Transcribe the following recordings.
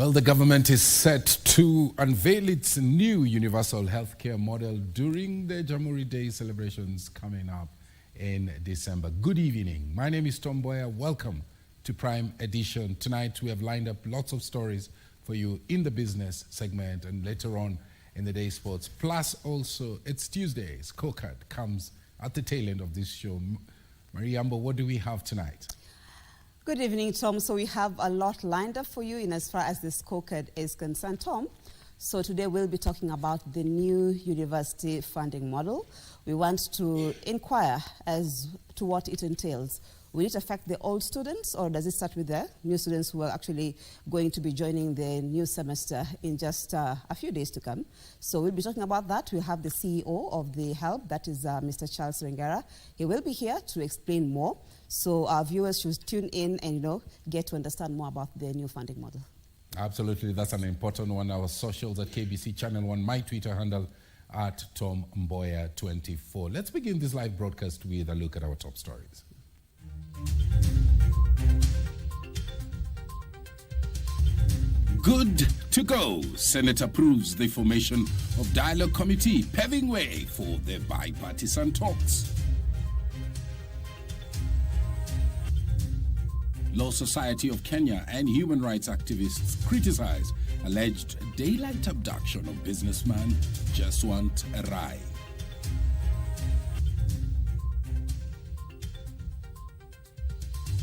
Well, the government is set to unveil its new universal healthcare model during the Jamhuri Day celebrations coming up in December. Good evening. My name is Mboya. Welcome to Prime Edition. Tonight we have lined up lots of stories for you in the business segment and later on in the day sports. Plus also it's Tuesday. Scorecard comes at the tail end of this show. Mariambo, what do we have tonight? Good evening, Tom. So we have a lot lined up for you in as far as the scorecard is concerned, Tom. So today we'll be talking about the new university funding model. We want to inquire as to what it entails. Will it affect the old students, or does it start with the new students who are actually going to be joining the new semester in just a few days to come? So we'll be talking about that. We have the CEO of the HELP, that is Mr. Charles Rengara. He will be here to explain more. So our viewers should tune in and, get to understand more about the new funding model. Absolutely, that's an important one. Our socials at KBC Channel 1, my Twitter handle at Tom Mboya 24. Let's begin this live broadcast with a look at our top stories. Good to go. Senate approves the formation of Dialogue Committee, paving way for the bipartisan talks. Law Society of Kenya and human rights activists criticize alleged daylight abduction of businessman Jaswant Rai.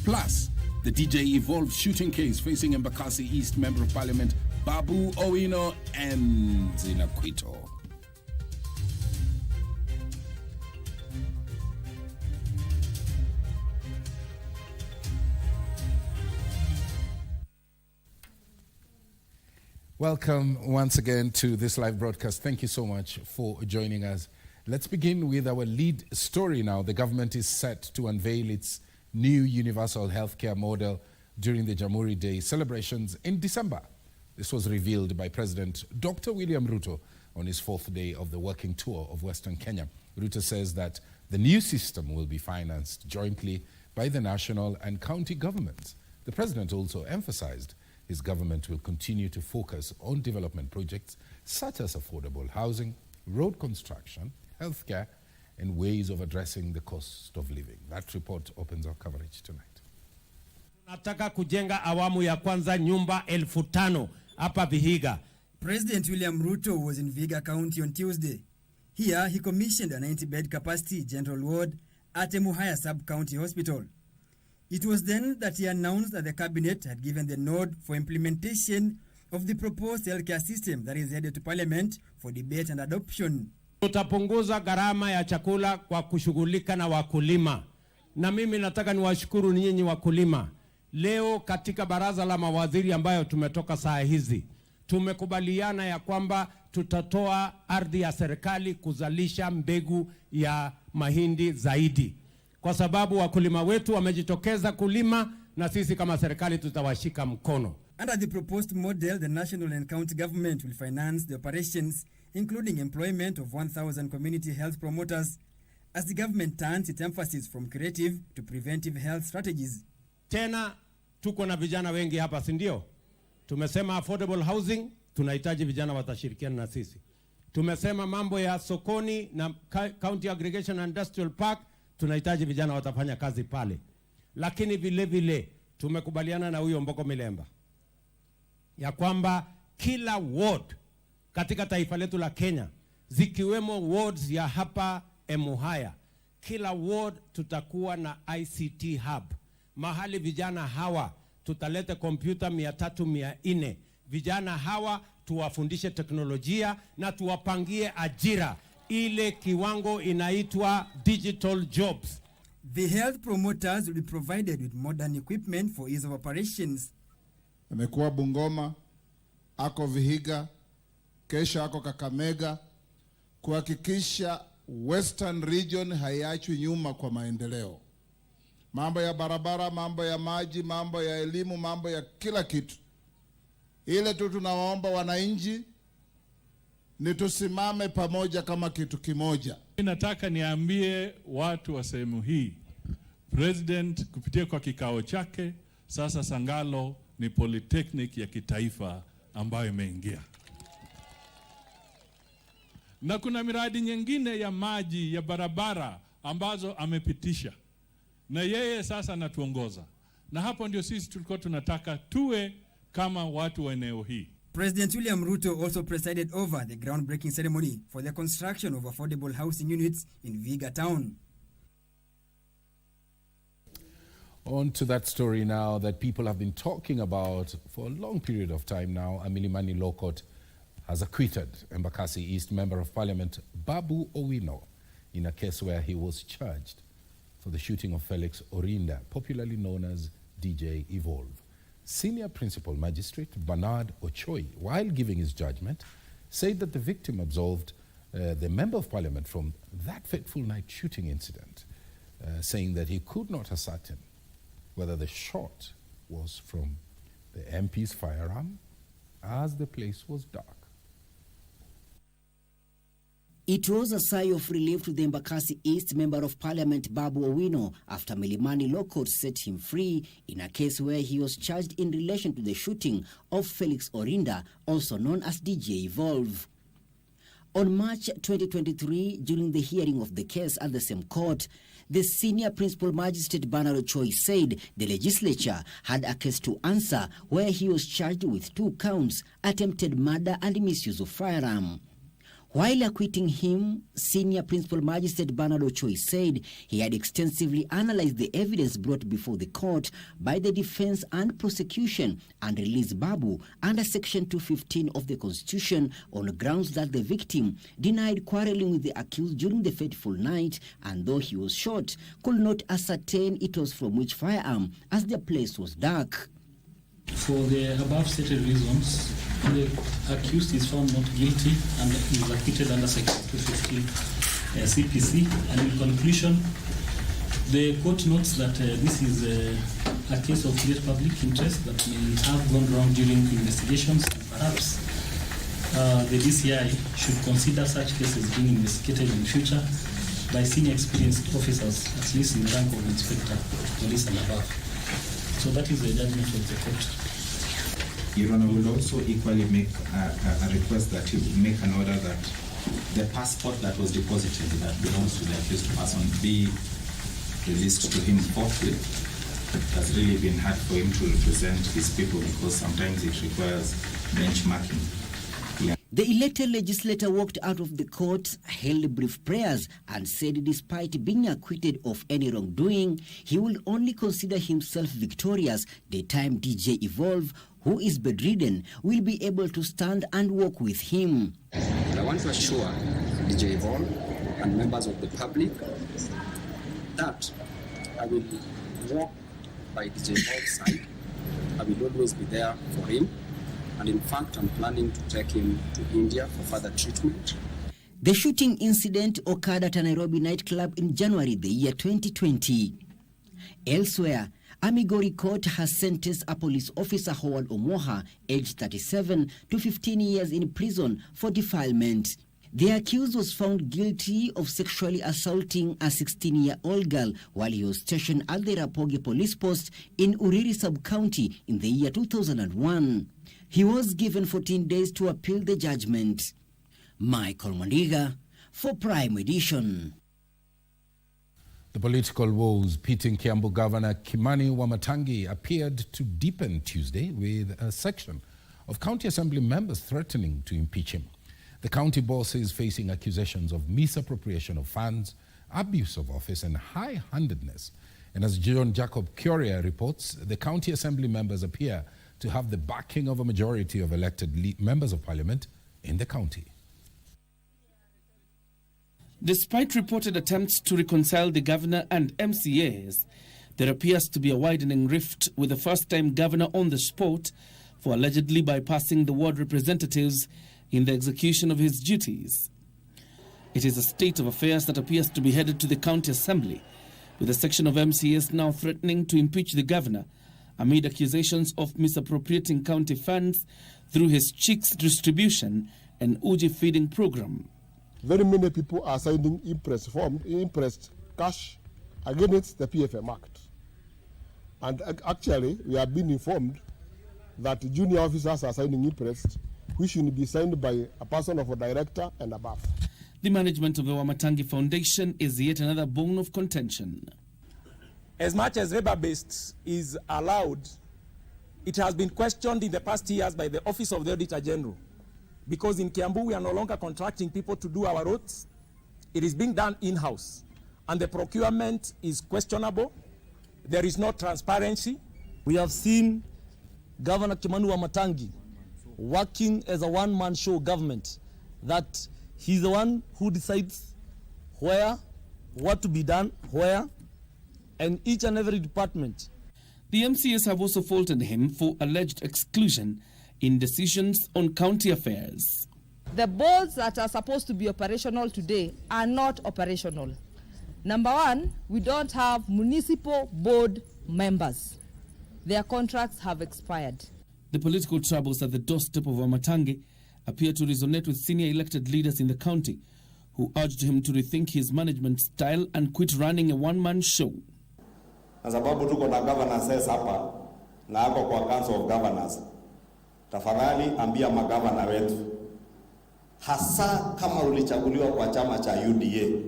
Plus, the DJ Evolve shooting case facing Embakasi East Member of Parliament Babu Owino ends in acquittal. Welcome once again to this live broadcast. Thank you so much for joining us. Let's begin with our lead story now. The government is set to unveil its new universal healthcare model during the Jamhuri Day celebrations in December. This was revealed by President Dr. William Ruto on his fourth day of the working tour of Western Kenya. Ruto says that the new system will be financed jointly by the national and county governments. The president also emphasized his government will continue to focus on development projects such as affordable housing, road construction, healthcare, and ways of addressing the cost of living. That report opens our coverage tonight. Tunataka kujenga awamu ya kwanza nyumba 5,000 hapa Vihiga. President William Ruto was in Vihiga County on Tuesday. Here, he commissioned a 90-bed capacity general ward at Mboya Sub-County Hospital. It was then that he announced that the cabinet had given the nod for implementation of the proposed healthcare system that is headed to Parliament for debate and adoption. Tutapunguza gharama ya chakula kwa kushughulika na wakulima. Na mimi nataka niwashukuru nyinyi wakulima. Leo katika baraza la mawaziri ambayo tumetoka saa hizi, tumekubaliana ya kwamba tutatoa ardhi ya serikali kuzalisha mbegu ya mahindi zaidi. Kwa sababu wakulima wetu wamejitokeza kulima na sisi kama serikali tutawashika mkono. Under the proposed model, the national and county government will finance the operations, including employment of 1,000 community health promoters, as the government turns its emphasis from creative to preventive health strategies. Tena tuko na vijana wengi hapa, si ndio? Tumesema affordable housing, tunahitaji vijana watashirikiana na sisi. Tumesema mambo ya sokoni na county aggregation and industrial park, tunahitaji vijana watafanya kazi pale. Lakini vile vile tumekubaliana na huyo Mboko Milemba ya kwamba kila ward katika taifa letu la Kenya, zikiwemo wards ya hapa Mboya, kila ward tutakuwa na ICT hub. Mahali vijana hawa tutalete kompyuta 300-400. Vijana hawa tuwafundishe teknolojia na tuwapangie ajira. Ile kiwango inaitwa digital jobs. The health promoters will be provided with modern equipment for ease of operations. Amekuwa Bungoma, ako Vihiga, kesha ako Kakamega, kuhakikisha Western region haiachwi nyuma kwa maendeleo. Mambo ya barabara, mambo ya maji, mambo ya elimu, mambo ya kila kitu. Ile tu tunawaomba wananchi ni tusimame pamoja kama kitu kimoja. Nataka niambie watu wa sehemu hii, President kupitia kwa kikao chake sasa Sangalo ni polytechnic ya kitaifa ambayo imeingia. Na kuna miradi nyingine ya maji, ya barabara ambazo amepitisha. Na yeye sasa anatuongoza. Na hapo ndio sisi tulikuwa tunataka tuwe kama watu wa eneo hii. President William Ruto also presided over the groundbreaking ceremony for the construction of affordable housing units in Vihiga town. On to that story now that people have been talking about for a long period of time now. Milimani Law Court has acquitted Embakasi East Member of Parliament Babu Owino in a case where he was charged for the shooting of Felix Orinda, popularly known as DJ Evolve. Senior Principal Magistrate Bernard Ochoi, while giving his judgment, said that the victim absolved the Member of Parliament from that fateful night shooting incident, saying that he could not ascertain whether the shot was from the MP's firearm, as the place was dark. It was a sigh of relief to the Embakasi East Member of Parliament Babu Owino after Milimani Law Court set him free in a case where he was charged in relation to the shooting of Felix Orinda, also known as DJ Evolve. On March 2023, during the hearing of the case at the same court, the Senior Principal Magistrate Bernard Ochoi said the legislature had a case to answer where he was charged with 2 counts, attempted murder and misuse of firearm. While acquitting him, Senior Principal Magistrate Bernard Ochoi said he had extensively analyzed the evidence brought before the court by the defense and prosecution and released Babu under Section 215 of the Constitution on grounds that the victim denied quarreling with the accused during the fateful night, and though he was shot, could not ascertain it was from which firearm as the place was dark. For the above stated reasons, the accused is found not guilty and is acquitted under Section 215 CPC. And in conclusion, the court notes that this is a case of great public interest that may have gone wrong during investigations. Perhaps the DCI should consider such cases being investigated in future by senior experienced officers, at least in the rank of inspector, police and above. So that is the judgment of the court. Your Honor, will also equally make a request that you make an order that the passport that was deposited that belongs to the accused person be released to him forthwith. It has really been hard for him to represent his people because sometimes it requires benchmarking. The elected legislator walked out of the court, held brief prayers, and said despite being acquitted of any wrongdoing, he will only consider himself victorious the time DJ Evolve, who is bedridden, will be able to stand and walk with him. I want to assure DJ Evolve and members of the public that I will walk by DJ Evolve's side. I will always be there for him. And in fact, I'm planning to take him to India for further treatment. The shooting incident occurred at a Nairobi nightclub in January the year 2020. Elsewhere, a Migori court has sentenced a police officer, Howard Omoha, aged 37, to 15 years in prison for defilement. The accused was found guilty of sexually assaulting a 16-year-old girl while he was stationed at the Rapogi police post in Uriri sub-county in the year 2001. He was given 14 days to appeal the judgment. Michael Mandiga for Prime Edition. The political woes pitting Kiambu Governor Kimani Wamatangi appeared to deepen Tuesday with a section of county assembly members threatening to impeach him. The county boss is facing accusations of misappropriation of funds, abuse of office, and high-handedness. And as John Jacob Curia reports, the county assembly members appear to have the backing of a majority of elected members of parliament in the county. Despite reported attempts to reconcile the governor and MCAs, there appears to be a widening rift with the first-time governor on the spot for allegedly bypassing the ward representatives in the execution of his duties. It is a state of affairs that appears to be headed to the county assembly, with a section of MCAs now threatening to impeach the governor amid accusations of misappropriating county funds through his chicks distribution and Uji feeding program. Very many people are signing impressed cash against the PFM Act. And actually, we have been informed that junior officers are signing interest, which should be signed by a person of a director and above. The management of the Wamatangi Foundation is yet another bone of contention. As much as labor-based is allowed, it has been questioned in the past years by the Office of the Auditor General. Because in Kiambu, we are no longer contracting people to do our roads. It is being done in-house. And the procurement is questionable. There is no transparency. We have seen Governor Kimani Wamatangi working as a one-man show government, that he's the one who decides where, what to be done, where, and each and every department. The MCAs have also faulted him for alleged exclusion in decisions on county affairs. The boards that are supposed to be operational today are not operational. Number one, we don't have municipal board members. Their contracts have expired. The political troubles at the doorstep of Wamatangi appear to resonate with senior elected leaders in the county, who urged him to rethink his management style and quit running a one-man show. Na sababu tuko na governors hapa na ako kwa Council of Governors, tafadhali ambia magavana wetu, hasa kama ulichaguliwa kwa chama cha UDA,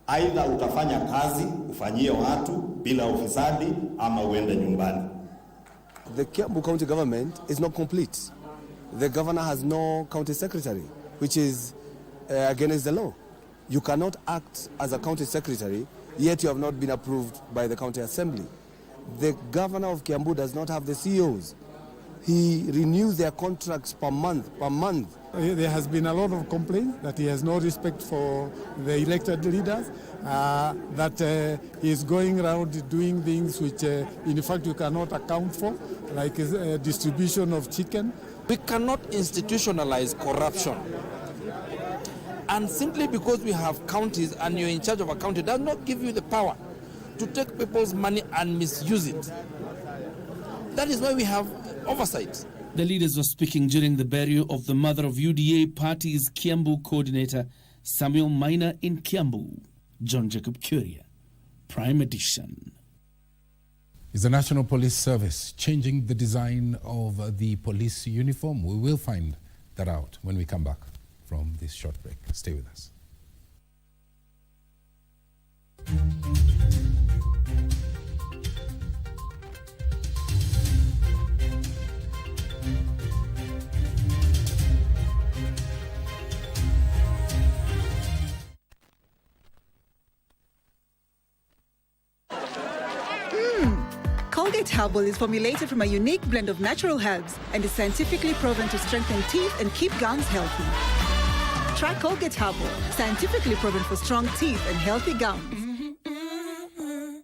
aidha utafanya kazi ufanyie watu bila ufisadi ama uende nyumbani. The Kiambu County government is not complete. The governor has no county secretary, which is against the law. You cannot act as a county secretary, yet you have not been approved by the county assembly. The governor of Kiambu does not have the CEOs. He renews their contracts per month. There has been a lot of complaints that he has no respect for the elected leaders, that he is going around doing things which in fact you cannot account for, like distribution of chicken. We cannot institutionalize corruption. And simply because we have counties and you're in charge of a county does not give you the power to take people's money and misuse it. That is why we have oversight. The leaders were speaking during the burial of the mother of UDA Party's Kiambu coordinator, Samuel Maina, in Kiambu. John Jacob Curia, Prime Edition. Is the National Police Service changing the design of the police uniform? We will find that out when we come back from this short break. Stay with us. Colgate Herbal is formulated from a unique blend of natural herbs and is scientifically proven to strengthen teeth and keep gums healthy. Try Colgate Herbal, scientifically proven for strong teeth and healthy gums.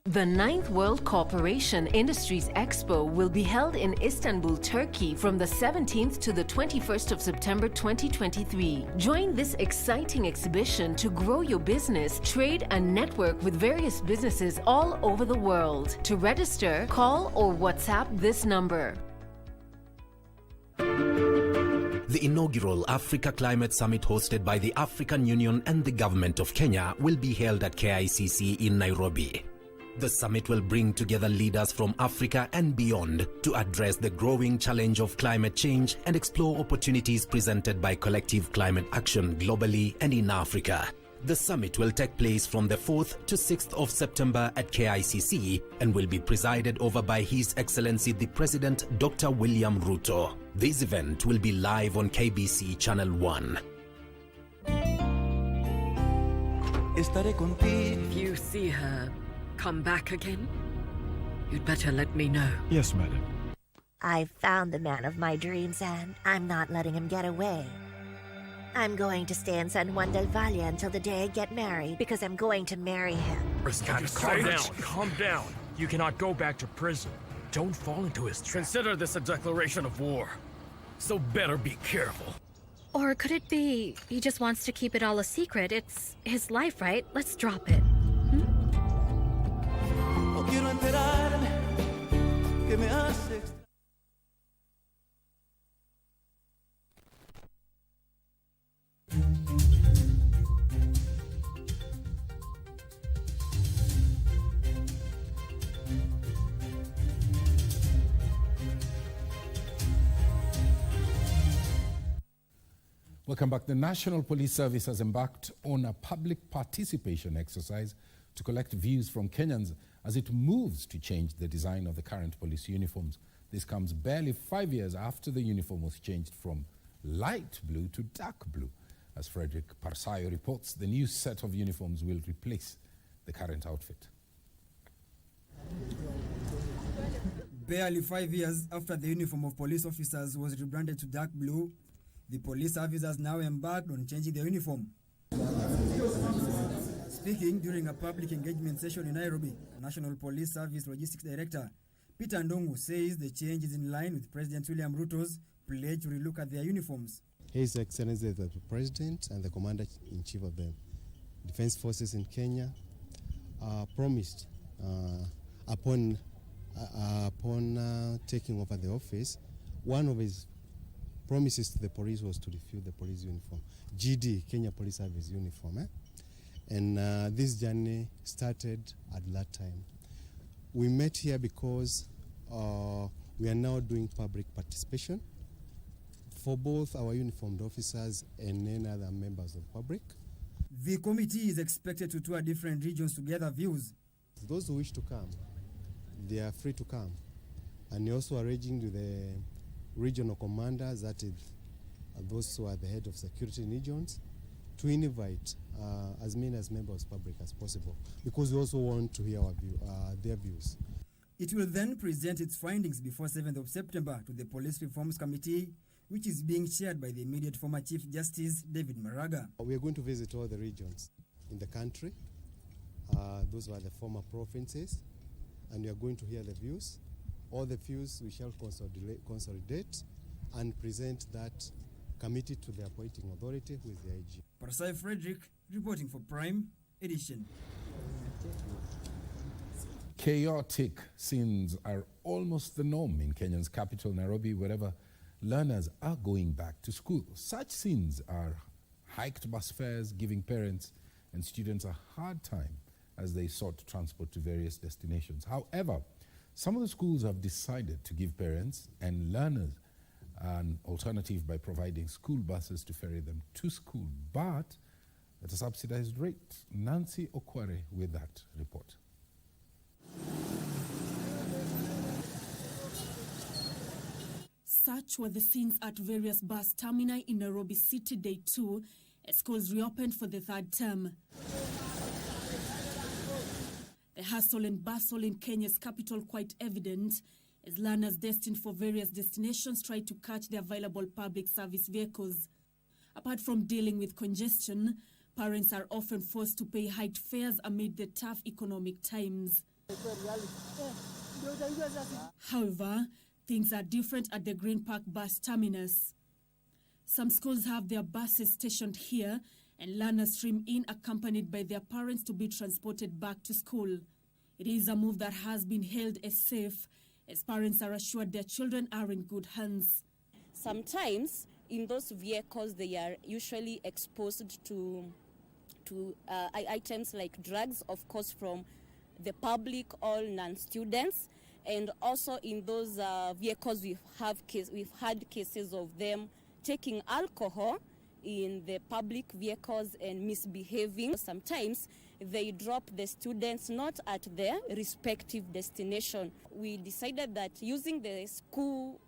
The 9th World Cooperation Industries Expo will be held in Istanbul, Turkey from the 17th to the 21st of September 2023. Join this exciting exhibition to grow your business, trade and network with various businesses all over the world. To register, call or WhatsApp this number. The inaugural Africa Climate Summit hosted by the African Union and the Government of Kenya will be held at KICC in Nairobi. The summit will bring together leaders from Africa and beyond to address the growing challenge of climate change and explore opportunities presented by collective climate action globally and in Africa. The summit will take place from the 4th to 6th of September at KICC and will be presided over by His Excellency the President Dr. William Ruto. This event will be live on KBC Channel 1. If you see her come back again, you'd better let me know. Yes, madam. I've found the man of my dreams and I'm not letting him get away. I'm going to stay in San Juan del Valle until the day I get married because I'm going to marry him. Calm down. You cannot go back to prison. Don't fall into his trap. Consider this a declaration of war. So better be careful. Or could it be he just wants to keep it all a secret? It's his life, right? Let's drop it. Quiero enterarme que me hace. Welcome back. The National Police Service has embarked on a public participation exercise to collect views from Kenyans as it moves to change the design of the current police uniforms. This comes barely 5 years after the uniform was changed from light blue to dark blue. As Frederick Parsayo reports, the new set of uniforms will replace the current outfit. Barely 5 years after the uniform of police officers was rebranded to dark blue, the police service has now embarked on changing the uniform. Speaking during a public engagement session in Nairobi, National Police Service Logistics Director Peter Ndongu says the change is in line with President William Ruto's pledge to relook at their uniforms. His Excellency the President and the Commander-in-Chief of the Defense Forces in Kenya promised upon taking over the office, one of his promises to the police was to refill the police uniform, GD, Kenya Police Service uniform. And this journey started at that time. We met here because we are now doing public participation for both our uniformed officers and any other members of the public. The committee is expected to tour different regions to gather views. Those who wish to come, they are free to come. And you're also arranging with the regional commanders, that is those who are the head of security regions, to invite as many as members of the public as possible, because we also want to hear their views. It will then present its findings before 7th of September to the Police Reforms Committee, which is being chaired by the immediate former Chief Justice David Maraga. We are going to visit all the regions in the country. Those are the former provinces, and we are going to hear the views. All the views we shall consolidate and present that committee to the appointing authority, who is the IG. Parsai Frederick reporting for Prime Edition. Chaotic scenes are almost the norm in Kenya's capital, Nairobi, wherever learners are going back to school. Such scenes are hiked bus fares, giving parents and students a hard time as they sought transport to various destinations. However, some of the schools have decided to give parents and learners an alternative by providing school buses to ferry them to school, but at a subsidized rate. Nancy Okware with that report. Such were the scenes at various bus termini in Nairobi City Day 2 as schools reopened for the third term. The hustle and bustle in Kenya's capital quite evident as learners destined for various destinations try to catch the available public service vehicles. Apart from dealing with congestion, parents are often forced to pay hiked fares amid the tough economic times. However, things are different at the Green Park bus terminus. Some schools have their buses stationed here and learners stream in accompanied by their parents to be transported back to school. It is a move that has been hailed as safe, as parents are assured their children are in good hands. Sometimes in those vehicles they are usually exposed to items like drugs, of course from the public or non-students, and also in those vehicles we've had cases of them taking alcohol in the public vehicles and misbehaving. Sometimes they drop the students not at their respective destination. We decided that using the school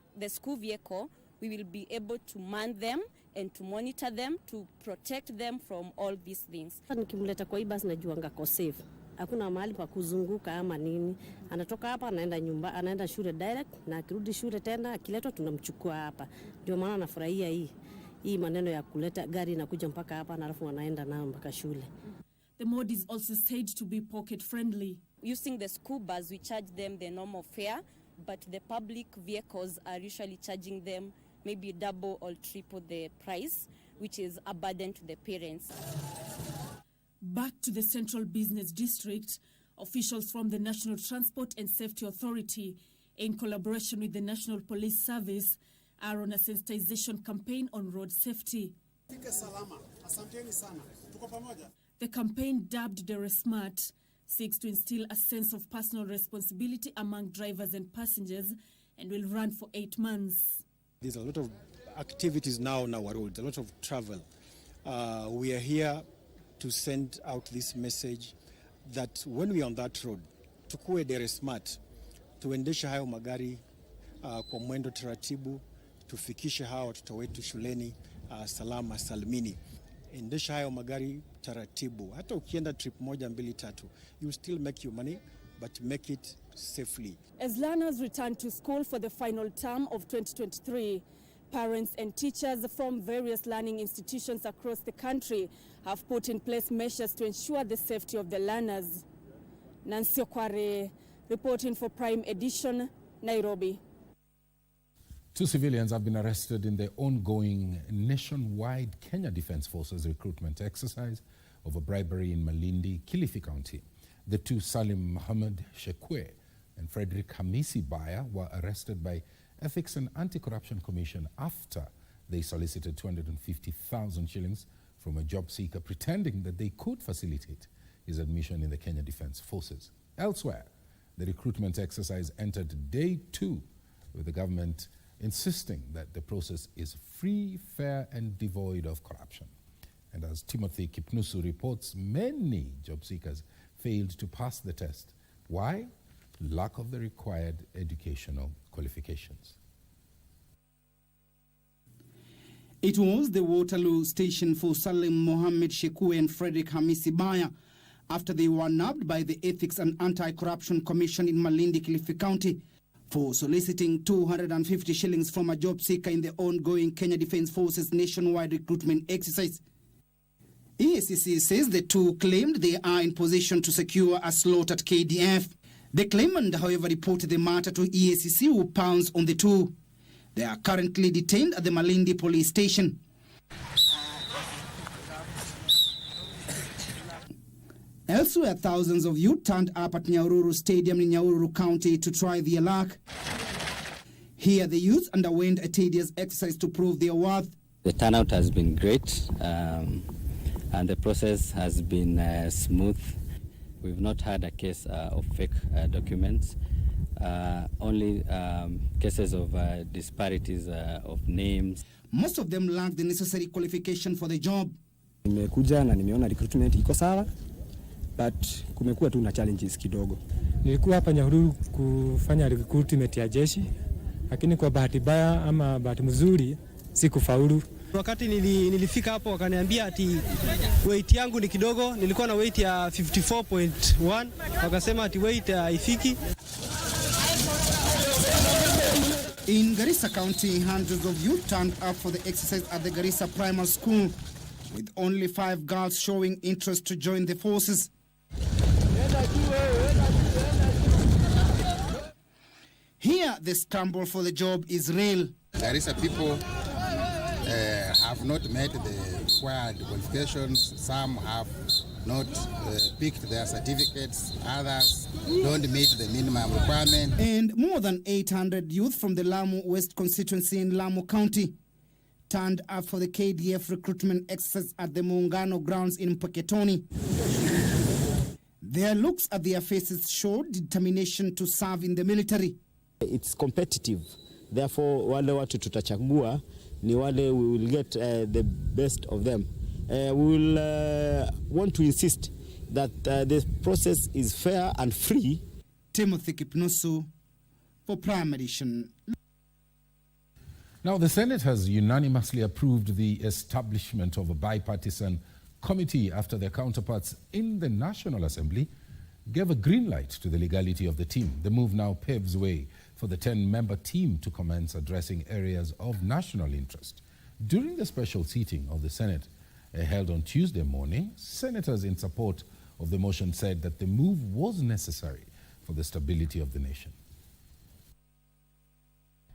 vehicle, we will be able to man them and to monitor them, to protect them from all these things. Nikimleta kwa hii basi najuanga ko safe. Hakuna mahali pa kuzunguka ama nini. Anatoka hapa anaenda shule direct, na akirudi shule tena akiletwa tunamchukua hapa. Ndio maana nafurahia hii maneno ya kuleta gari inakuja mpaka hapa na alafu wanaenda nao mpaka shule. The mode is also said to be pocket friendly. Using the school bus, we charge them the normal fare, but the public vehicles are usually charging them maybe double or triple the price, which is a burden to the parents. Back to the Central Business District, officials from the National Transport and Safety Authority, in collaboration with the National Police Service, are on a sensitization campaign on road safety. The campaign, dubbed Dere Smart, seeks to instill a sense of personal responsibility among drivers and passengers and will run for 8 months. There's a lot of activities now on our roads, a lot of travel. We are here to send out this message that when we are on that road, tukue dere smart, tuendeshe hayo magari kwa mwendo taratibu, tufikishe hawa watoto wetu shuleni salama salmini. Endesha hayo magari taratibu. Hata ukienda trip 1, 2, 3, you still make your money, but make it safely. As learners return to school for the final term of 2023, parents and teachers from various learning institutions across the country have put in place measures to ensure the safety of the learners. Nancy Okware, reporting for Prime Edition, Nairobi. 2 civilians have been arrested in the ongoing nationwide Kenya Defence Forces recruitment exercise over bribery in Malindi, Kilifi County. The 2, Salim Mohammed Shekwe and Frederick Hamisi Mboya, were arrested by Ethics and Anti-Corruption Commission after they solicited 250,000 shillings from a job seeker, pretending that they could facilitate his admission in the Kenya Defence Forces. Elsewhere, the recruitment exercise entered day 2, with the government insisting that the process is free, fair, and devoid of corruption. And as Timothy Kipnusu reports, many job seekers failed to pass the test. Why? Lack of the required educational qualifications. It was the Waterloo station for Salim Mohammed Shekwe and Frederick Hamisi Mboya after they were nabbed by the Ethics and Anti-Corruption Commission in Malindi, Kilifi County, for soliciting 250 shillings from a job seeker in the ongoing Kenya Defence Forces nationwide recruitment exercise. EACC says the 2 claimed they are in position to secure a slot at KDF. The claimant, however, reported the matter to EACC, who pounced on the 2. They are currently detained at the Malindi police station. Elsewhere, thousands of youth turned up at Nyahururu Stadium in Nyahururu County to try their luck. Here, the youth underwent a tedious exercise to prove their worth. The turnout has been great, and the process has been smooth. We've not had a case of fake documents, only cases of disparities of names. Most of them lack the necessary qualification for the job. Nimekuja na nimeona recruitment iko sawa, but kumekuwa tu na challenges kidogo. Nilikuwa hapa Nyahururu kufanya recruitment ya jeshi, lakini kwa bahati mbaya ama bahati mzuri sikufaulu. Wakati nilifika hapo wakaniambia ati weight yangu ni kidogo, nilikuwa na weight ya 54.1, wakasema ati weight haifiki. In Garissa County, hundreds of youth turned up for the exercise at the Garissa Primary School, with only 5 girls showing interest to join the forces. Here, the scramble for the job is real. Garissa people have not met the required qualifications. Some have not picked their certificates. Others don't meet the minimum requirement. And more than 800 youth from the Lamu West constituency in Lamu County turned up for the KDF recruitment exercise at the Muungano grounds in Mpeketoni. Their looks at their faces showed determination to serve in the military. It's competitive. Therefore, wale watu tutachagua ni wale we will get the best of them. We will want to insist that the process is fair and free. Timothy Kipnusu for Prime Edition. Now, the Senate has unanimously approved the establishment of a bipartisan committee after their counterparts in the National Assembly gave a green light to the legality of the team. The move now paves way for the 10-member team to commence addressing areas of national interest. During the special sitting of the Senate held on Tuesday morning, senators in support of the motion said that the move was necessary for the stability of the nation.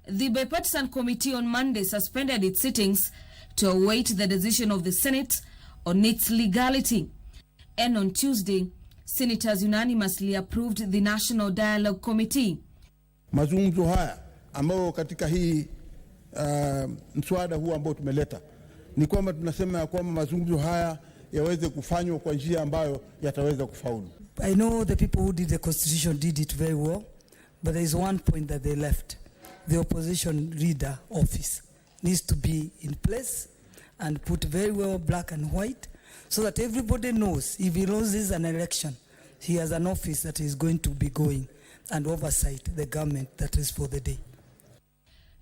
The bipartisan committee on Monday suspended its sittings to await the decision of the Senate on its legality. And on Tuesday, senators unanimously approved the National Dialogue Committee. Mazungumzo haya ambao katika hii mswada huu ambao tumeleta ni kwamba tunasema ya kwamba mazungumzo haya yaweze kufanywa kwa njia ambayo yataweza kufaulu. I know the people who did the constitution did it very well, but there is one point that they left. The opposition leader office. needs to be in place and put very well black and white so that everybody knows if he loses an election, he has an office that is going to be going and oversight the government that is for the day.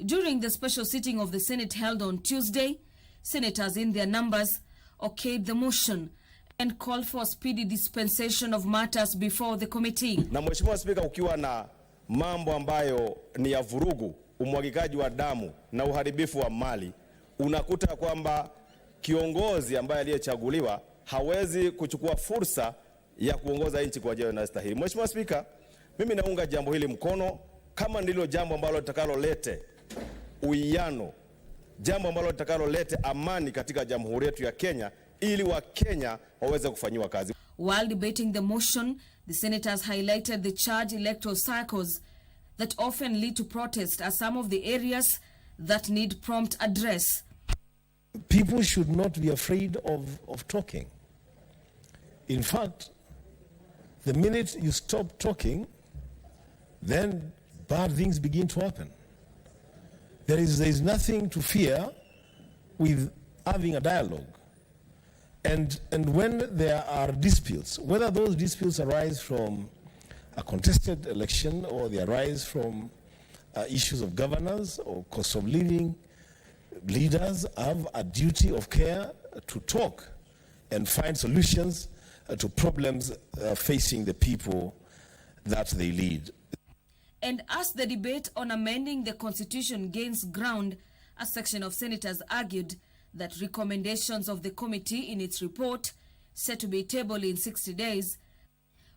During the special sitting of the Senate held on Tuesday, senators in their numbers okayed the motion and called for speedy dispensation of matters before the committee. Na Mheshimiwa Spika, ukiwa na mambo ambayo ni ya vurugu, umwagikaji wa damu na uharibifu wa mali, unakuta kwamba kiongozi ambaye aliyechaguliwa hawezi kuchukua fursa ya kuongoza nchi kwa njia inayostahili. Mheshimiwa Spika, mimi naunga jambo hili mkono kama ndilo jambo ambalo litakalolete uwiano, jambo ambalo litakalolete amani katika jamhuri yetu ya Kenya ili wa Kenya waweze kufanywa kazi. While debating the motion, the senators highlighted the charged electoral cycles that often lead to protest as some of the areas that need prompt address. People should not be afraid of talking. In fact, the minute you stop talking, then bad things begin to happen. There is nothing to fear with having a dialogue. And when there are disputes, whether those disputes arise from a contested election or they arise from issues of governance or cost of living, leaders have a duty of care to talk and find solutions to problems facing the people that they lead. And as the debate on amending the constitution gains ground, a section of senators argued that recommendations of the committee in its report, set to be tabled in 60 days,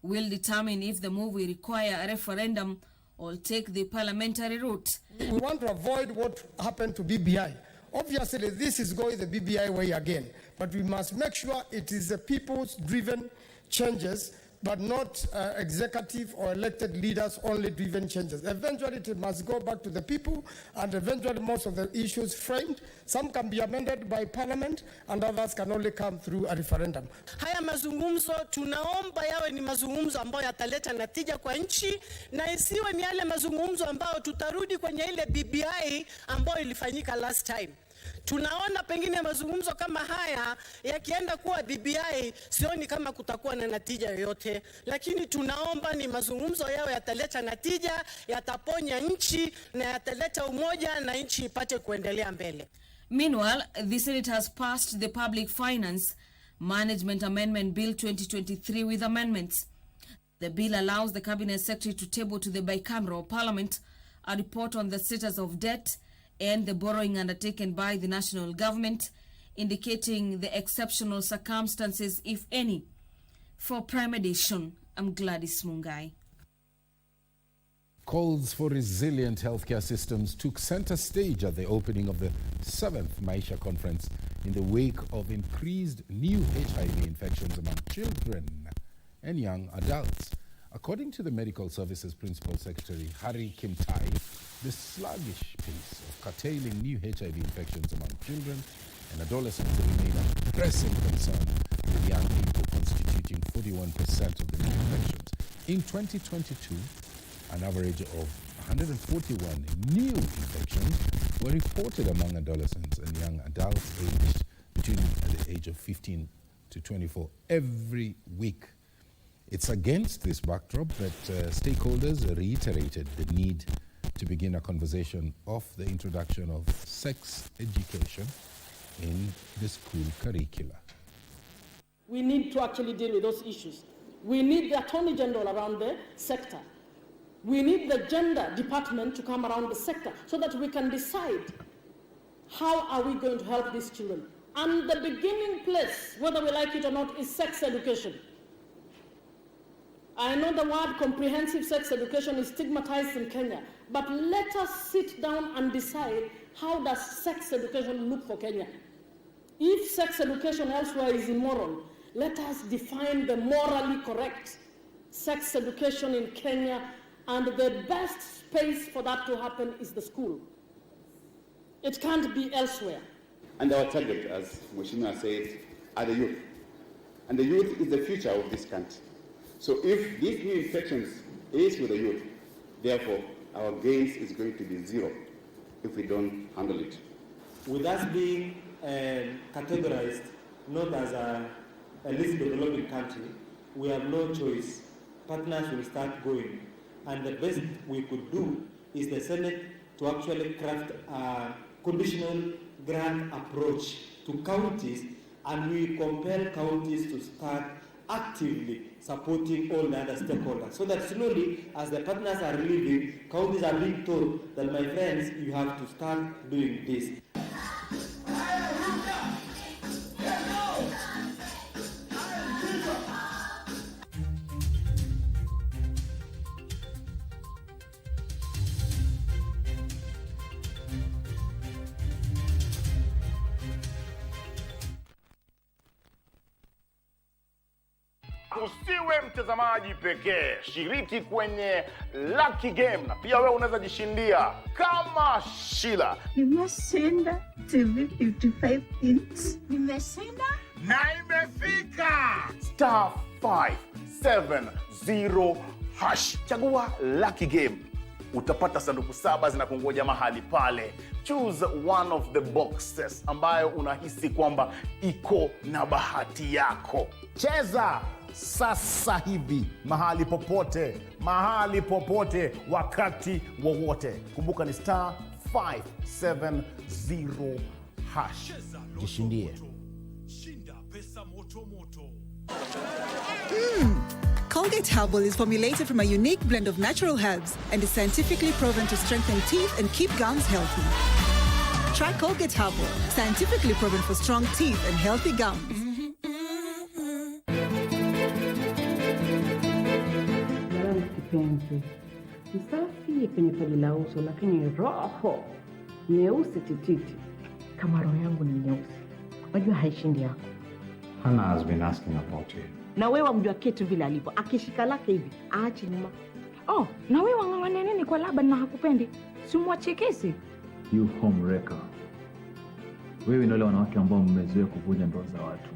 will determine if the move will require a referendum or take the parliamentary route. We want to avoid what happened to BBI. Obviously, this is going the BBI way again, but we must make sure it is the people's-driven changes, but not executive or elected leaders only driven changes. Eventually it must go back to the people, and eventually most of the issues framed, some can be amended by parliament and others can only come through a referendum. Haya mazungumzo tunaomba yawe ni mazungumzo ambayo yataleta natija kwa nchi, na isiwe ni yale mazungumzo ambayo tutarudi kwenye ile BBI ambayo ilifanyika last time. Tunaona pengine mazungumzo kama haya yakienda kuwa BBI, sioni kama kutakuwa na natija yoyote, lakini tunaomba ni mazungumzo yao yataleta natija, yataponya nchi na yataleta umoja na nchi ipate kuendelea mbele. Meanwhile, the Senate has passed the Public Finance Management Amendment Bill 2023 with amendments. The bill allows the Cabinet Secretary to table to the bicameral Parliament a report on the status of debt and the borrowing undertaken by the national government, indicating the exceptional circumstances, if any. For Prime Edition, I'm Gladys Mungai. Calls for resilient healthcare systems took center stage at the opening of the 7th Maisha Conference in the wake of increased new HIV infections among children and young adults. According to the Medical Services Principal Secretary, Hari Kimtai, the sluggish pace of curtailing new HIV infections among children and adolescents remain a pressing concern, with young people constituting 41% of the new infections. In 2022, an average of 141 new infections were reported among adolescents and young adults aged between the age of 15 to 24 every week. It's against this backdrop that stakeholders reiterated the need to begin a conversation of the introduction of sex education in the school curricula. We need to actually deal with those issues. We need the Attorney General around the sector. We need the gender department to come around the sector so that we can decide how are we going to help these children. And the beginning place, whether we like it or not, is sex education. I know the word comprehensive sex education is stigmatized in Kenya, but let us sit down and decide, how does sex education look for Kenya? If sex education elsewhere is immoral, let us define the morally correct sex education in Kenya, and the best space for that to happen is the school. It can't be elsewhere. And our target, as Mheshimiwa said, are the youth. And the youth is the future of this country. So if these new infections is with the youth, therefore our gains is going to be zero if we don't handle it. with us being categorized not as a least developing country, we have no choice. Partners will start going. And the best we could do is the Senate to actually craft a conditional grant approach to counties, and we compel counties to start actively supporting all the other stakeholders, so that slowly, as the partners are leaving, counties are being told that, my friends, you have to start doing this. Usiwe mtazamaji pekee, shiriki kwenye Lucky Game na pia wewe unaweza jishindia kama Sheila. Nimeshinda TV 55 inch. Nimeshinda na imefika *570#. Chagua Lucky Game. Utapata sanduku 7 zinakungoja mahali pale. Choose one of the boxes ambayo unahisi kwamba iko na bahati yako. Cheza sasa hivi, mahali popote, wakati wowote. Kumbuka ni *570#. Jishindie. Colgate Herbal is formulated from a unique blend of natural herbs and is scientifically proven to strengthen teeth and keep gums healthy. Try Colgate Herbal, scientifically proven for strong teeth and healthy gums. Kipenzi, msafi kwenye paji la uso, lakini roho nyeusi tititi. Kama roho yangu ni nyeusi, wajua haishindi yako. Hannah has been asking about you. Na wewe wamjua Kate vile alivyo, akishika lake hivi aache nyuma. Oh, na wewe wangangania nini kwa Laban na hakupendi? Si umwache kesi. You homewrecker. Wewe ni wale wanawake ambao mmezoea kuvunja ndoa za watu.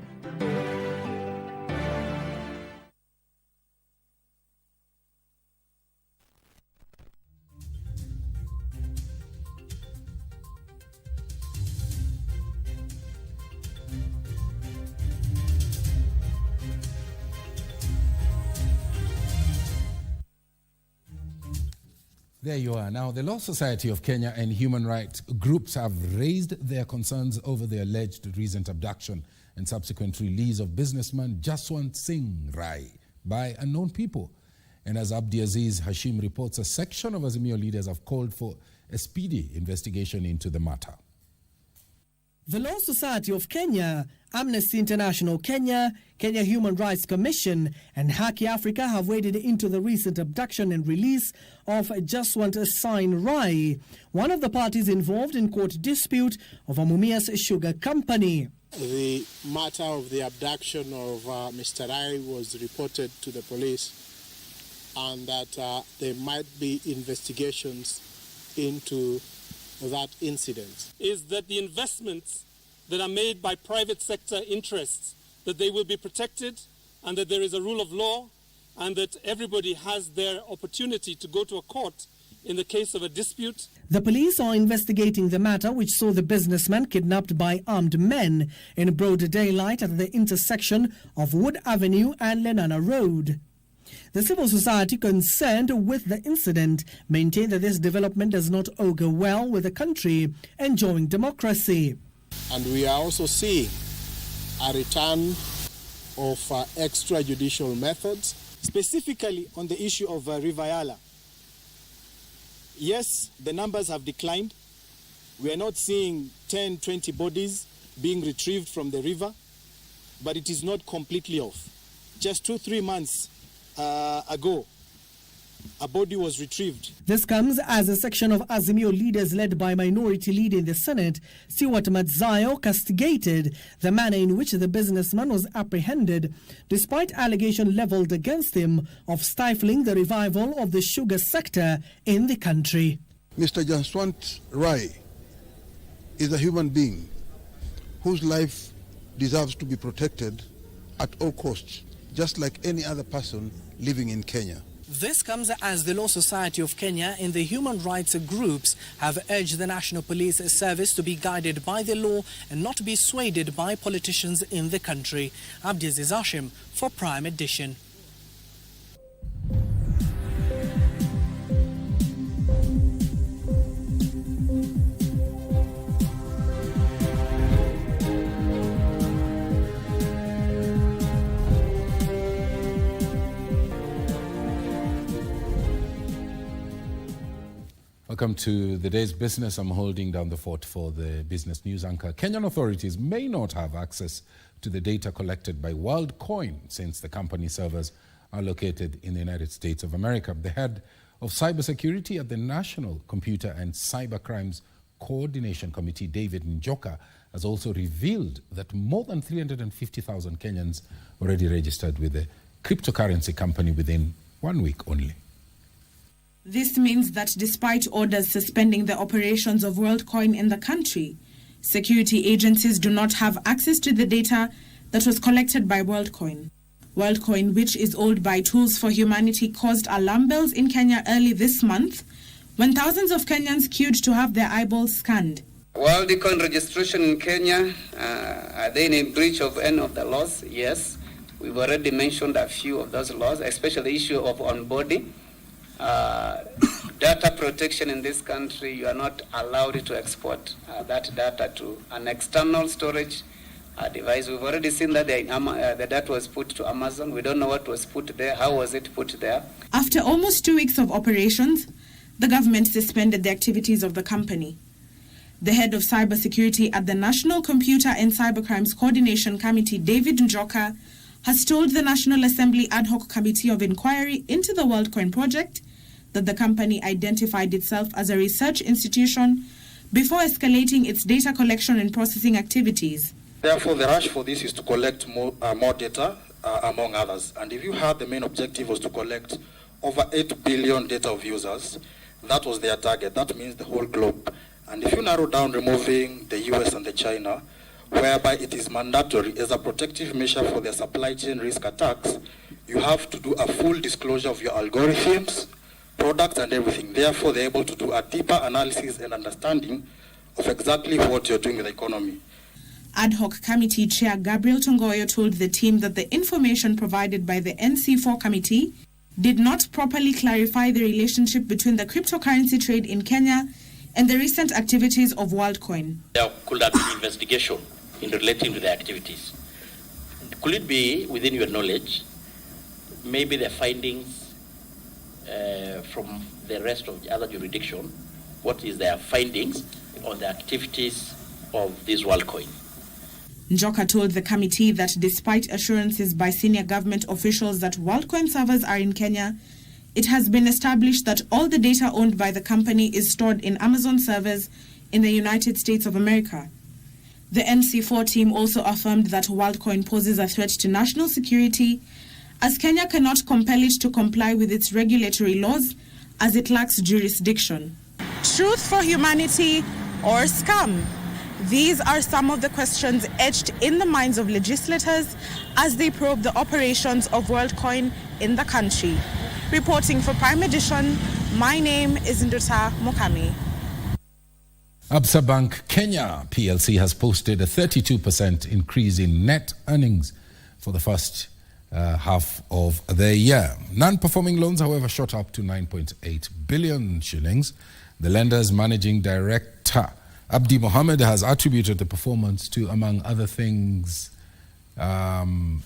There you are. Now, the Law Society of Kenya and human rights groups have raised their concerns over the alleged recent abduction and subsequent release of businessman Jaswant Singh Rai by unknown people. And as Abdi Aziz Hashim reports, a section of Azimio leaders have called for a speedy investigation into the matter. The Law Society of Kenya, Amnesty International Kenya, Kenya Human Rights Commission, and Haki Africa have waded into the recent abduction and release of Jaswant Singh Rai, one of the parties involved in court dispute over Mumias Sugar Company. The matter of the abduction of Mr. Rai was reported to the police, and that there might be investigations into that incident. Is that the investments that are made by private sector interests, that they will be protected, and that there is a rule of law, and that everybody has their opportunity to go to a court in the case of a dispute. The police are investigating the matter, which saw the businessman kidnapped by armed men in broad daylight at the intersection of Wood Avenue and Lenana Road. The civil society concerned with the incident maintained that this development does not augur well with the country enjoying democracy. And we are also seeing a return of extrajudicial methods, specifically on the issue of River Yala. Yes, the numbers have declined. We are not seeing 10, 20 bodies being retrieved from the river, but it is not completely off. Just 2-3 months ago, a body was retrieved. This comes as a section of Azimio leaders led by Minority Leader in the Senate, Stewart Madzayo, castigated the manner in which the businessman was apprehended, despite allegation leveled against him of stifling the revival of the sugar sector in the country. Mr. Jaswant Rai is a human being whose life deserves to be protected at all costs, just like any other person living in Kenya. This comes as the Law Society of Kenya and the human rights groups have urged the National Police Service to be guided by the law and not be swayed by politicians in the country. Abdiaziz Hashim for Prime Edition. Welcome to the day's business. I'm holding down the fort for the business news anchor. Kenyan authorities may not have access to the data collected by WorldCoin since the company servers are located in the United States of America. The head of cybersecurity at the National Computer and Cybercrimes Coordination Committee, David Njoka, has also revealed that more than 350,000 Kenyans already registered with the cryptocurrency company within 1 week only. This means that despite orders suspending the operations of WorldCoin in the country, security agencies do not have access to the data that was collected by WorldCoin. WorldCoin, which is owned by Tools for Humanity, caused alarm bells in Kenya early this month when thousands of Kenyans queued to have their eyeballs scanned. WorldCoin registration in Kenya, are they in breach of any of the laws? Yes. We've already mentioned a few of those laws, especially the issue of onboarding. Data protection in this country, you are not allowed to export that data to an external storage device. We've already seen that the data was put to Amazon. We don't know what was put there. How was it put there? After almost 2 weeks of operations, the government suspended the activities of the company. The head of cybersecurity at the National Computer and Cybercrimes Coordination Committee, David Njoka, has told the National Assembly Ad Hoc Committee of Inquiry into the WorldCoin project that the company identified itself as a research institution before escalating its data collection and processing activities. Therefore, the rush for this is to collect more data, among others. And if you had, the main objective was to collect over 8 billion data of users. That was their target. That means the whole globe. And if you narrow down removing the US and the China, whereby it is mandatory as a protective measure for their supply chain risk attacks, you have to do a full disclosure of your algorithms, products, and everything. Therefore, they're able to do a deeper analysis and understanding of exactly what you're doing with the economy. Ad hoc committee chair Gabriel Tongoyo told the team that the information provided by the NC4 committee did not properly clarify the relationship between the cryptocurrency trade in Kenya and the recent activities of WorldCoin. There could have been investigation in relating to the activities. Could it be within your knowledge, maybe the findings from the rest of the other jurisdiction, what is their findings on the activities of this WorldCoin? Njoka told the committee that despite assurances by senior government officials that WorldCoin servers are in Kenya, it has been established that all the data owned by the company is stored in Amazon servers in the United States of America. The NC4 team also affirmed that WorldCoin poses a threat to national security, as Kenya cannot compel it to comply with its regulatory laws as it lacks jurisdiction. Truth for humanity or scam? These are some of the questions etched in the minds of legislators as they probe the operations of WorldCoin in the country. Reporting for Prime Edition, my name is Nduta Mokami. Absa Bank Kenya PLC has posted a 32% increase in net earnings for the first half of the year. Non-performing loans, however, shot up to 9.8 billion shillings. The lender's managing director, Abdi Mohammed, has attributed the performance to, among other things,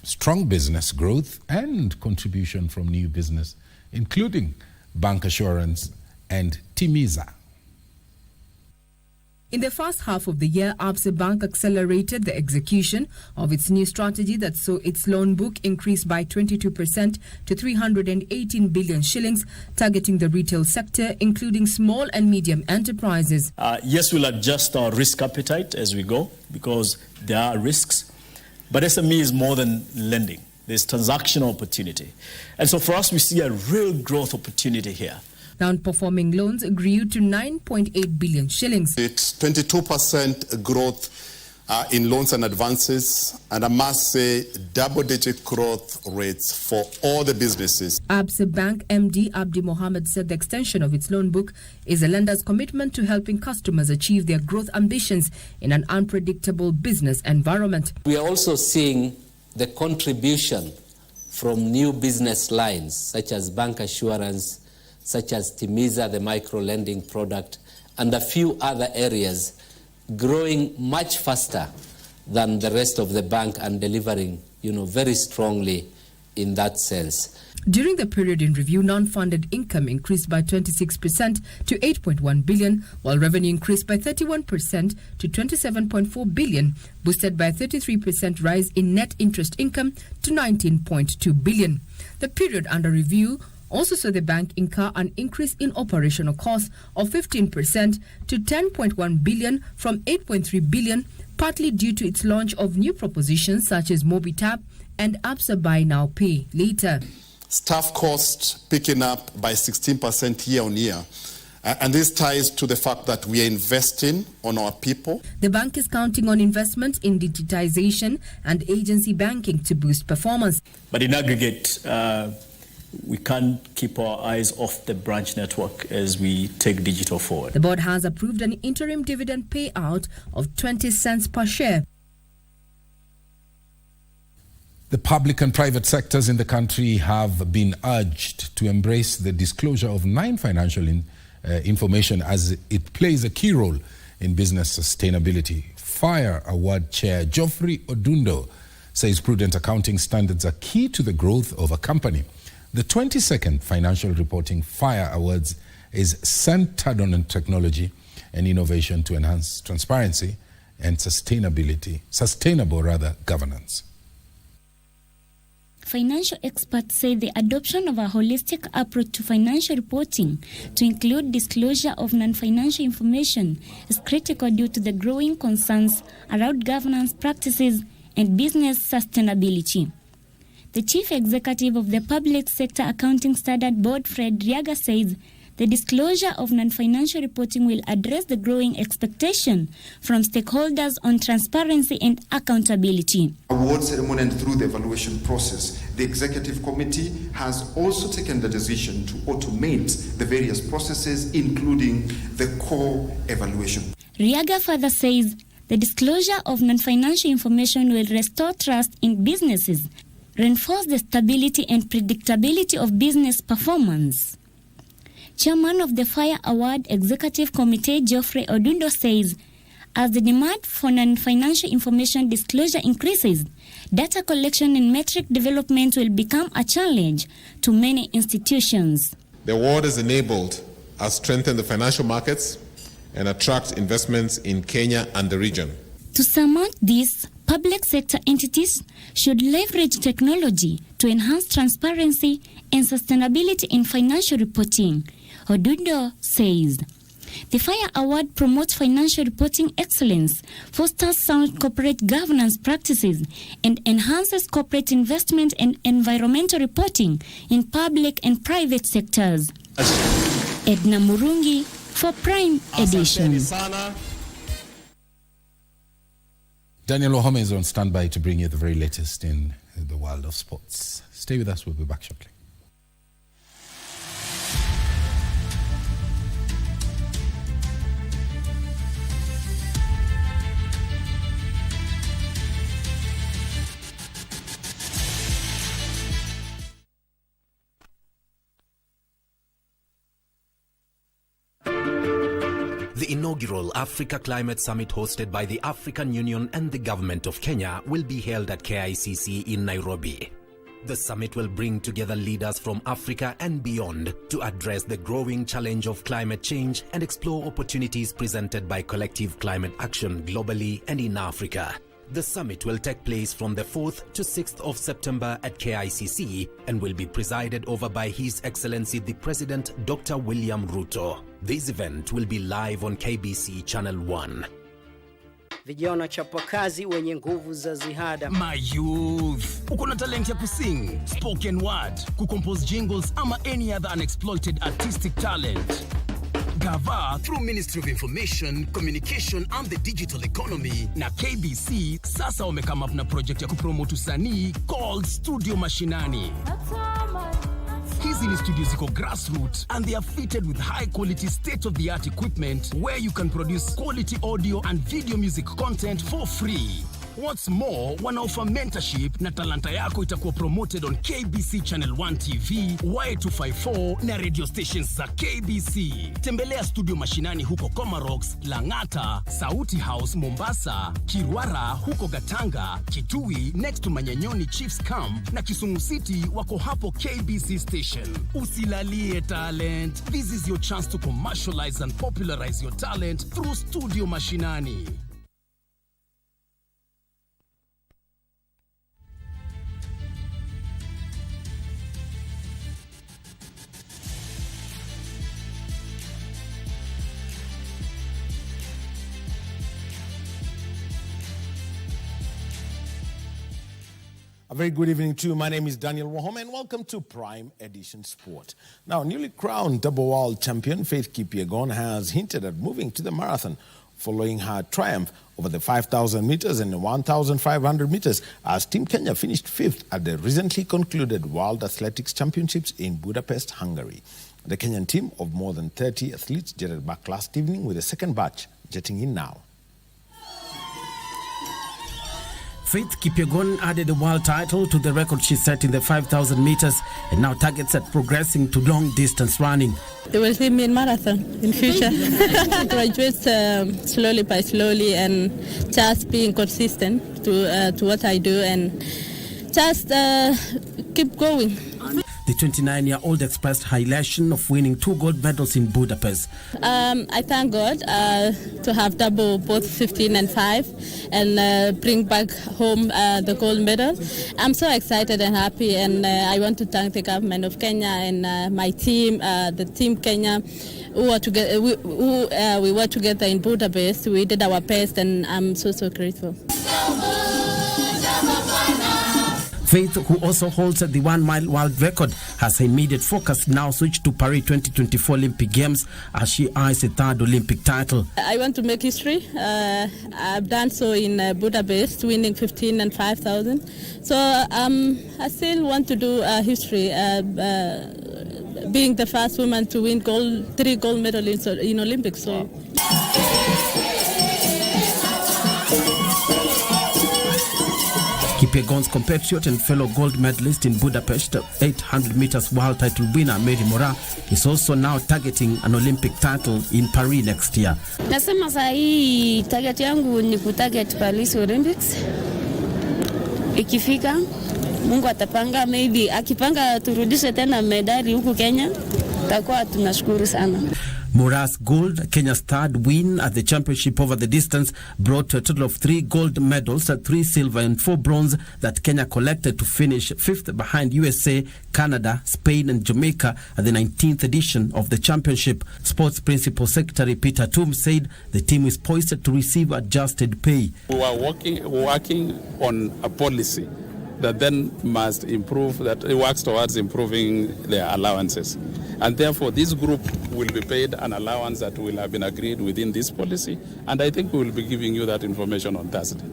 strong business growth and contribution from new business, including bank assurance and Timiza. In the first half of the year, Absa Bank accelerated the execution of its new strategy that saw its loan book increase by 22% to 318 billion shillings, targeting the retail sector, including small and medium enterprises. Yes, we'll adjust our risk appetite as we go because there are risks, but SME is more than lending. There's transactional opportunity. And so for us, we see a real growth opportunity here. Non-performing loans grew to 9.8 billion shillings. It's 22% growth in loans and advances, and I must say double-digit growth rates for all the businesses. Absa Bank MD Abdi Mohammed said the extension of its loan book is a lender's commitment to helping customers achieve their growth ambitions in an unpredictable business environment. We are also seeing the contribution from new business lines such as bank assurance, such as Timiza, the micro-lending product, and a few other areas growing much faster than the rest of the bank and delivering, very strongly in that sense. During the period in review, non-funded income increased by 26% to 8.1 billion, while revenue increased by 31% to 27.4 billion, boosted by a 33% rise in net interest income to 19.2 billion. The period under review also saw the bank incur an increase in operational costs of 15% to 10.1 billion from 8.3 billion, partly due to its launch of new propositions such as MobiTap and Absa Buy Now Pay Later. Staff costs picking up by 16% year on year. And this ties to the fact that we are investing on our people. The bank is counting on investment in digitization and agency banking to boost performance. But in aggregate, we can't keep our eyes off the branch network as we take digital forward. The board has approved an interim dividend payout of 20 cents per share. The public and private sectors in the country have been urged to embrace the disclosure of non-financial information as it plays a key role in business sustainability. Fire Award Chair Geoffrey Odundo says prudent accounting standards are key to the growth of a company. The 22nd Financial Reporting Fire Awards is centered on technology and innovation to enhance transparency and sustainable governance. Financial experts say the adoption of a holistic approach to financial reporting to include disclosure of non-financial information is critical due to the growing concerns around governance practices and business sustainability. The chief executive of the Public Sector Accounting Standard Board, Fred Riaga, says the disclosure of non-financial reporting will address the growing expectation from stakeholders on transparency and accountability. Award ceremony and through the evaluation process, the executive committee has also taken the decision to automate the various processes, including the core evaluation. Riaga further says the disclosure of non-financial information will restore trust in businesses, reinforce the stability and predictability of business performance. Chairman of the Fire Award Executive Committee, Geoffrey Odundo, says as the demand for non-financial information disclosure increases, data collection and metric development will become a challenge to many institutions. The award has enabled us to strengthen the financial markets and attract investments in Kenya and the region. To surmount this, public sector entities should leverage technology to enhance transparency and sustainability in financial reporting. Odundo says the Fire Award promotes financial reporting excellence, fosters sound corporate governance practices, and enhances corporate investment and environmental reporting in public and private sectors. Edna Murungi for Prime Edition. Daniel Ohome is on standby to bring you the very latest in the world of sports. Stay with us, we'll be back shortly. The inaugural Africa Climate Summit hosted by the African Union and the Government of Kenya will be held at KICC in Nairobi. The summit will bring together leaders from Africa and beyond to address the growing challenge of climate change and explore opportunities presented by collective climate action globally and in Africa. The summit will take place from the 4th to 6th of September at KICC and will be presided over by His Excellency the President Dr. William Ruto. This event will be live on KBC Channel 1. Vijana chapakazi wenye nguvu za ziada. My youth, uko na talent ya kusing, spoken word, kucompose jingles ama any other unexploited artistic talent. gava through Ministry of Information, Communication and the Digital Economy na KBC sasa wamekama up na project ya kupromote usanii called Studio Mashinani. Hizi ni studios ziko grassroots and they are fitted with high quality state-of-the-art equipment where you can produce quality audio and video music content for free. What's more, wanaoffer mentorship na talanta yako itakuwa promoted on KBC Channel 1 TV, Y254 na radio stations za KBC. Tembelea Studio Mashinani huko Comarox, Langata, Sauti House Mombasa, Kirwara huko Gatanga, Kitui next to Manyanyoni Chiefs Camp na Kisumu City wako hapo KBC Station. Usilalie talent. This is your chance to commercialize and popularize your talent through Studio Mashinani. A very good evening to you. My name is Daniel Wahome and welcome to Prime Edition Sport. Now, newly crowned double world champion Faith Kipyegon has hinted at moving to the marathon following her triumph over the 5,000 meters and the 1,500 meters as Team Kenya finished fifth at the recently concluded World Athletics Championships in Budapest, Hungary. The Kenyan team of more than 30 athletes jetted back last evening with the second batch jetting in now. Faith Kipyegon added a world title to the record she set in the 5,000 meters and now targets at progressing to long-distance running. They will see me in marathon in future. Graduate slowly by slowly and just being consistent to what I do and just keep going. The 29-year-old expressed her elation of winning 2 gold medals in Budapest. I thank God to have double both 15 and 5 and bring back home the gold medal. I'm so excited and happy, and I want to thank the government of Kenya and my team, the Team Kenya, who were together. We were together in Budapest. We did our best, and I'm so grateful. Faith, who also holds the 1 mile world record, has her immediate focus now switched to Paris 2024 Olympic Games as she eyes a 3rd Olympic title. I want to make history. I've done so in Budapest, winning 15 and 5,000. So I still want to do history, being the first woman to win 3 gold medals in Olympics. So. Kipyegon's compatriot and fellow gold medalist in Budapest, 800 meters world title winner Mary Mora, is also now targeting an Olympic title in Paris next year. Nasema saa hii target yangu ni kutarget Paris Olympics. Ikifika, Mungu atapanga, maybe akipanga turudishe tena medali huku Kenya, takuwa tunashukuru sana. Mora's gold, Kenya's 3rd win at the championship over the distance, brought a total of 3 gold medals, 3 silver and 4 bronze that Kenya collected to finish 5th behind USA, Canada, Spain and Jamaica at the 19th edition of the championship. Sports Principal Secretary Peter Toom said the team is poised to receive adjusted pay. We are working on a policy that then must improve, that it works towards improving their allowances. And therefore, this group will be paid an allowance that will have been agreed within this policy. And I think we will be giving you that information on Thursday.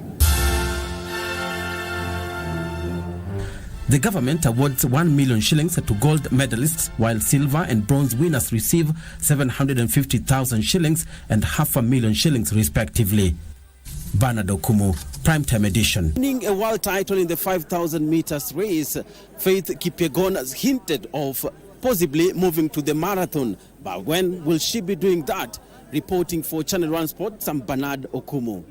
The government awards 1 million shillings to gold medalists, while silver and bronze winners receive 750,000 shillings and 500,000 shillings respectively. Bernard Okumu, Primetime Edition. Winning a world title in the 5,000 meters race, Faith Kipyegon has hinted of possibly moving to the marathon. But when will she be doing that? Reporting for Channel 1 Sports, I'm Bernard Okumu.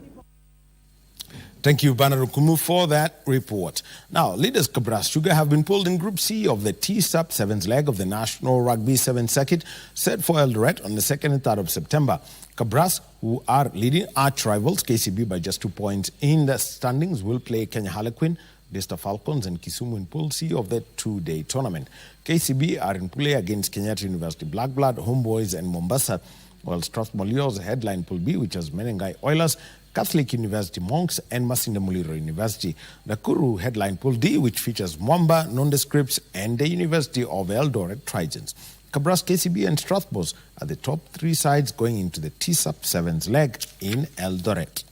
Thank you, Bernard Okumu, for that report. Now, leaders Kabras Sugar have been pulled in Group C of the T-SUP 7th leg of the National Rugby 7th Circuit, set for Eldoret on the 2nd and 3rd of September. Kabras, who are leading arch rivals KCB by just 2 points in the standings, will play Kenya Harlequin, Daystar Falcons and Kisumu in Pool C of the 2-day tournament. KCB are in Pool A against Kenyatta University Blackblood, Homeboys and Mombasa, while Strathmore Leos headline Pool B, which has Menengai Oilers, Catholic University Monks and Masinda Muliro University. Nakuru headline Pool D, which features Mwamba, Nondescripts and the University of Eldoret Trojans. Kabras, KCB and Strathmore are the top 3 sides going into the TSUP 7th leg in Eldoret.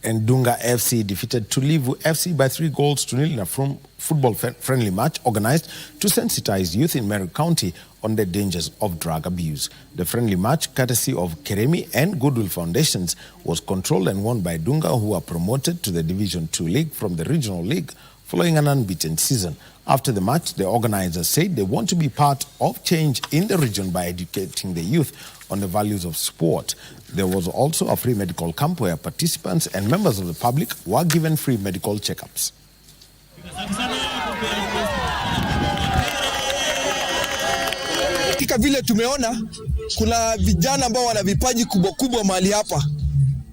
And Dunga FC defeated Tulivu FC by 3-0 in a football-friendly match organized to sensitize youth in Meru County on the dangers of drug abuse. The friendly match, courtesy of Keremi and Goodwill Foundations, was controlled and won by Dunga, who are promoted to the Division 2 League from the Regional League following an unbeaten season. After the match, the organizers said they want to be part of change in the region by educating the youth on the values of sport. There was also a free medical camp where participants and members of the public were given free medical checkups. Katika vile tumeona kuna vijana ambao wana vipaji kubwa mahali hapa,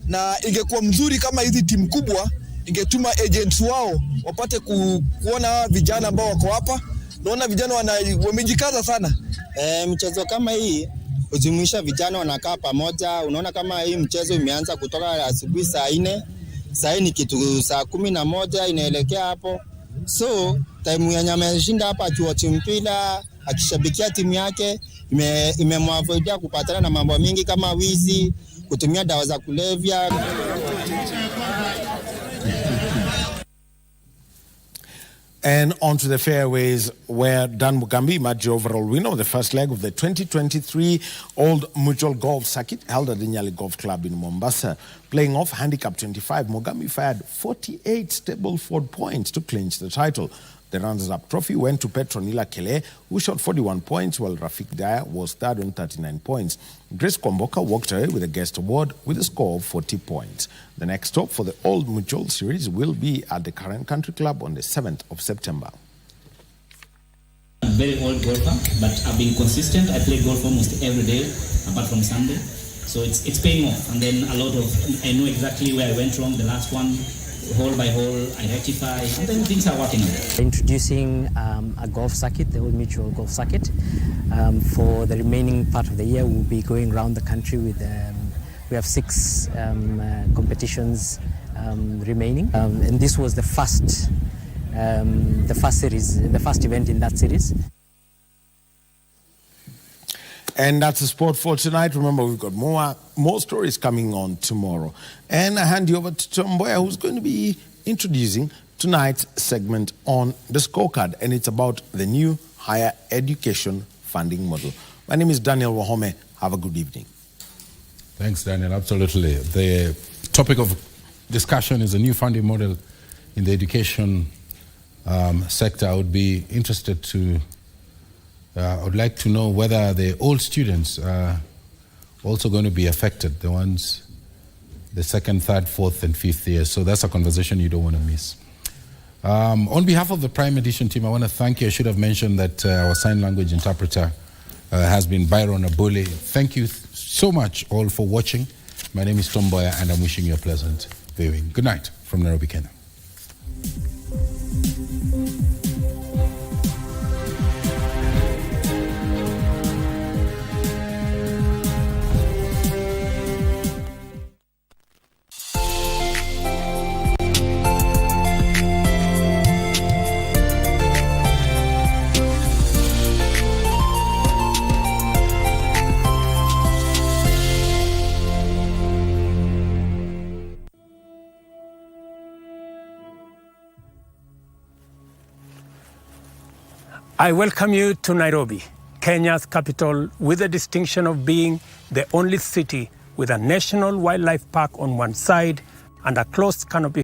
na ingekuwa mzuri kama hizi timu kubwa ingetuma agents wao wapate kuona vijana ambao wako hapa. Naona vijana wamejikaza sana. Mchezo kama hii hujumuisha vijana wanakaa pamoja. Unaona kama hii mchezo imeanza kutoka asubuhi saa 4, saa hii ni kitu saa 11 inaelekea hapo. So time yenye ameshinda hapa akiwachi mpira akishabikia timu yake imemwavoidia kupatana na mambo mingi kama wizi, kutumia dawa za kulevya. And onto the fairways, where Dan Mugambi emerged the overall winner of the first leg of the 2023 Old Mutual Golf Circuit held at the Nyali Golf Club in Mombasa. Playing off handicap 25, Mugambi fired 48 Stableford points to clinch the title. The runners-up trophy went to Petronila Kele, who shot 41 points, while Rafik Daya was third on 39 points. Grace Kwamboka walked away with a guest award with a score of 40 points. The next stop for the Old Mutual Series will be at the Current Country Club on the 7th of September. I'm a very old golfer, but I've been consistent. I play golf almost every day, apart from Sunday. So it's paying off. And then I know exactly where I went wrong the last one. Hole by hole, I rectify, and then things are working out. Introducing a golf circuit, the Old Mutual Golf Circuit. For the remaining part of the year, we'll be going around the country with, we have 6 competitions remaining. And this was the first series, the first event in that series. And that's the sport for tonight. Remember, we've got more stories coming on tomorrow. And I hand you over to Mboya, who's going to be introducing tonight's segment on the scorecard. And it's about the new higher education funding model. My name is Daniel Wahome. Have a good evening. Thanks, Daniel. Absolutely. The topic of discussion is a new funding model in the education sector. I would be interested to I would like to know whether the old students are also going to be affected, the ones, the 2nd, 3rd, 4th, and 5th years. So that's a conversation you don't want to miss. On behalf of the Prime Edition team, I want to thank you. I should have mentioned that our sign language interpreter has been Byron Abule. Thank you so much all for watching. My name is Mboya, and I'm wishing you a pleasant viewing. Good night from Nairobi, Kenya. I welcome you to Nairobi, Kenya's capital, with the distinction of being the only city with a national wildlife park on one side and a closed canopy